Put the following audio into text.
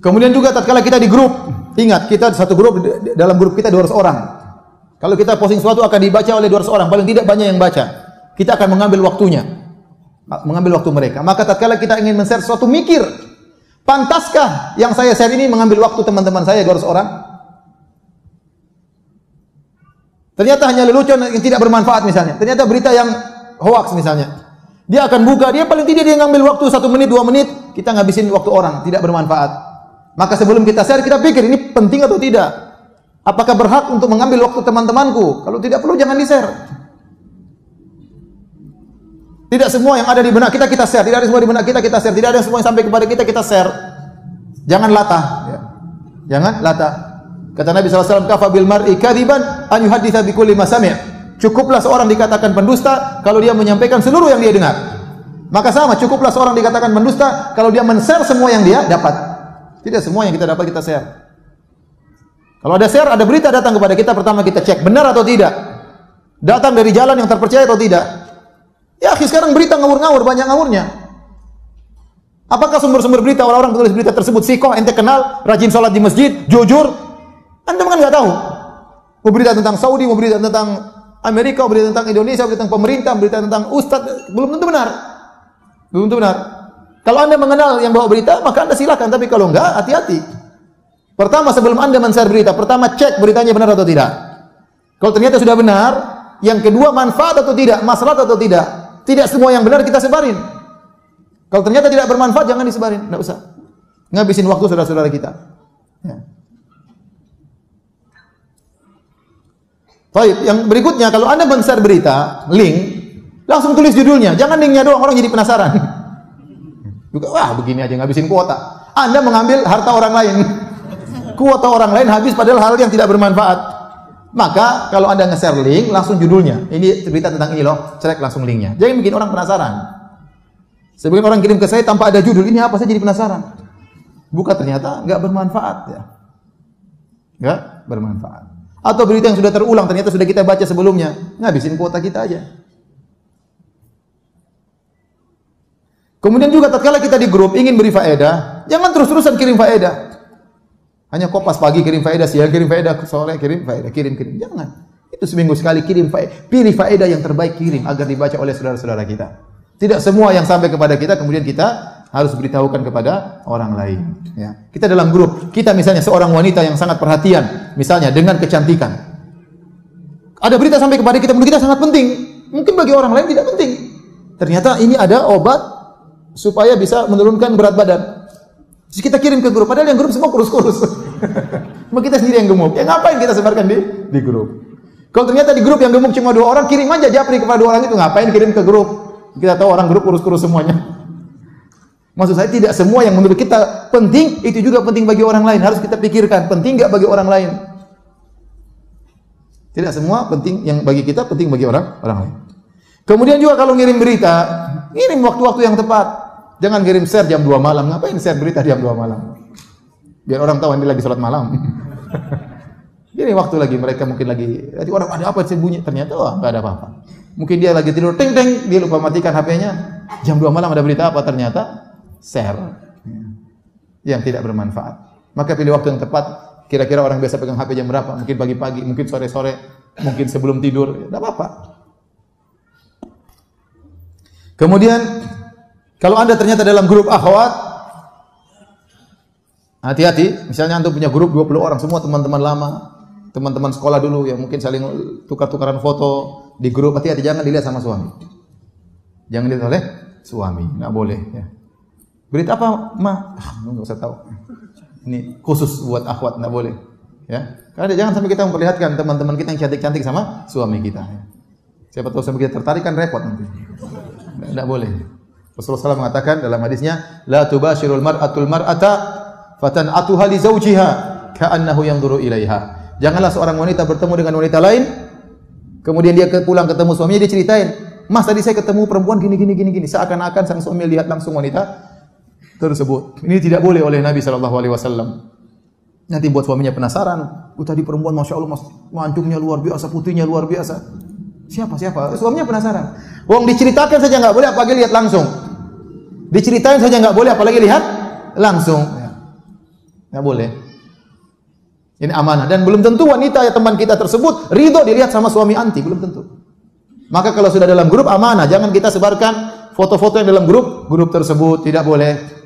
Kemudian juga tatkala kita di grup, ingat kita satu grup, dalam grup kita 200 orang. Kalau kita posting sesuatu akan dibaca oleh 200 orang, paling tidak banyak yang baca. Kita akan mengambil waktunya, mengambil waktu mereka. Maka tatkala kita ingin men-share sesuatu, mikir, pantaskah yang saya share ini mengambil waktu teman-teman saya 200 orang? Ternyata hanya lelucon yang tidak bermanfaat misalnya. Ternyata berita yang hoax misalnya. Dia akan buka, dia paling tidak dia ngambil waktu 1 menit, 2 menit, kita ngabisin waktu orang, tidak bermanfaat. Maka sebelum kita share, kita pikir ini penting atau tidak. Apakah berhak untuk mengambil waktu teman-temanku? Kalau tidak perlu, jangan di-share. Tidak semua yang ada di benak kita, kita share. Tidak ada semua di benak kita, kita share. Tidak ada semua yang sampai kepada kita, kita share. Jangan latah. Ya. Jangan latah. Kata Nabi SAW, kafa bil mar'i kadiban an yuhadditha bi kulli ma sami'. Cukuplah seorang dikatakan pendusta kalau dia menyampaikan seluruh yang dia dengar. Maka sama, cukuplah seorang dikatakan pendusta kalau dia men-share semua yang dia dapat. Tidak semua yang kita dapat kita share. Kalau ada share, ada berita datang kepada kita, pertama kita cek benar atau tidak. Datang dari jalan yang terpercaya atau tidak. Ya, sekarang berita ngawur-ngawur, banyak ngawurnya. Apakah sumber-sumber berita orang-orang penulis berita tersebut sikoh, ente kenal, rajin sholat di masjid, jujur? Anda kan nggak tahu. Mau berita tentang Saudi, mau berita tentang Amerika, mau berita tentang Indonesia, berita tentang pemerintah, berita tentang ustadz, belum tentu benar. Belum tentu benar. Kalau Anda mengenal yang bawa berita, maka Anda silakan. Tapi kalau enggak, hati-hati. Pertama, sebelum Anda men-share berita, pertama cek beritanya benar atau tidak. Kalau ternyata sudah benar, yang kedua manfaat atau tidak, maslahat atau tidak. Tidak semua yang benar kita sebarin. Kalau ternyata tidak bermanfaat, jangan disebarin. Tidak usah. Ngabisin waktu saudara-saudara kita. Ya. Baik, yang berikutnya, kalau Anda men-share berita, link, langsung tulis judulnya. Jangan linknya doang, orang jadi penasaran. Juga, wah begini aja ngabisin kuota. Anda mengambil harta orang lain. Kuota orang lain habis padahal hal yang tidak bermanfaat. Maka kalau Anda nge-share link, langsung judulnya. Ini berita tentang ini loh, selek langsung linknya. Jangan bikin orang penasaran. Sebagian orang kirim ke saya tanpa ada judul, ini apa, saya jadi penasaran. Buka ternyata nggak bermanfaat ya. Nggak bermanfaat. Atau berita yang sudah terulang ternyata sudah kita baca sebelumnya, ngabisin kuota kita aja. Kemudian juga tatkala kita di grup ingin beri faedah, jangan terus-terusan kirim faedah. Hanya kopas pagi kirim faedah, siang kirim faedah, sore kirim faedah, kirim. Jangan. Itu seminggu sekali kirim faedah. Pilih faedah yang terbaik kirim agar dibaca oleh saudara-saudara kita. Tidak semua yang sampai kepada kita kemudian kita harus beritahukan kepada orang lain. Ya. Kita dalam grup, kita misalnya seorang wanita yang sangat perhatian, misalnya dengan kecantikan. Ada berita sampai kepada kita, menurut kita sangat penting. Mungkin bagi orang lain tidak penting. Ternyata ini ada obat supaya bisa menurunkan berat badan. Terus kita kirim ke grup, padahal yang grup semua kurus-kurus. Cuma kita sendiri yang gemuk. Ya ngapain kita sebarkan di grup? Kalau ternyata di grup yang gemuk cuma 2 orang, kirim aja japri kepada 2 orang itu. Ngapain kirim ke grup? Kita tahu orang grup kurus-kurus semuanya. Maksud saya tidak semua yang menurut kita penting, itu juga penting bagi orang lain. Harus kita pikirkan, penting nggak bagi orang lain? Tidak semua penting yang bagi kita, penting bagi orang lain. Kemudian juga kalau ngirim berita, ngirim waktu-waktu yang tepat. Jangan kirim share jam 2 malam. Ngapain share berita jam 2 malam? Biar orang tahu ini lagi sholat malam. Ini waktu lagi mereka mungkin lagi, jadi orang ada apa sih bunyi? Ternyata nggak ada apa-apa. Mungkin dia lagi tidur, ting ting, dia lupa matikan HP-nya. Jam 2 malam ada berita apa? Ternyata share yang tidak bermanfaat. Maka pilih waktu yang tepat. Kira-kira orang biasa pegang HP jam berapa? Mungkin pagi-pagi, mungkin sore-sore, mungkin sebelum tidur. Tidak apa-apa. Kemudian kalau Anda ternyata dalam grup akhwat, hati-hati. Misalnya Anda punya grup 20 orang, semua teman-teman lama, teman-teman sekolah dulu yang mungkin saling tukar-tukaran foto di grup. Hati-hati, jangan dilihat sama suami. Jangan dilihat oleh suami, nggak boleh. Ya. Berita apa, Ma? Nggak usah tahu. Ini khusus buat akhwat, nggak boleh. Ya, karena jangan sampai kita memperlihatkan teman-teman kita yang cantik-cantik sama suami kita. Ya. Siapa tahu suami kita tertarik kan repot nanti. Nggak boleh. Rasulullah SAW mengatakan dalam hadisnya, la tubashirul mar'atul mar'ata fatan'atuha li zawjiha ka'annahu yanzuru ilaiha. Janganlah seorang wanita bertemu dengan wanita lain, kemudian dia pulang ketemu suaminya, dia ceritain, Mas tadi saya ketemu perempuan gini, seakan-akan sang suami lihat langsung wanita tersebut. Ini tidak boleh oleh Nabi SAW. Nanti buat suaminya penasaran, tadi perempuan Masya Allah, mancungnya luar biasa, putihnya luar biasa. Siapa? Suaminya penasaran. Wong diceritakan saja nggak boleh, apalagi lihat langsung. Diceritain saja nggak boleh, apalagi lihat langsung. Enggak boleh. Ini amanah dan belum tentu wanita ya teman kita tersebut ridho dilihat sama suami anti, belum tentu. Maka kalau sudah dalam grup amanah, jangan kita sebarkan foto-foto yang dalam grup tersebut, tidak boleh.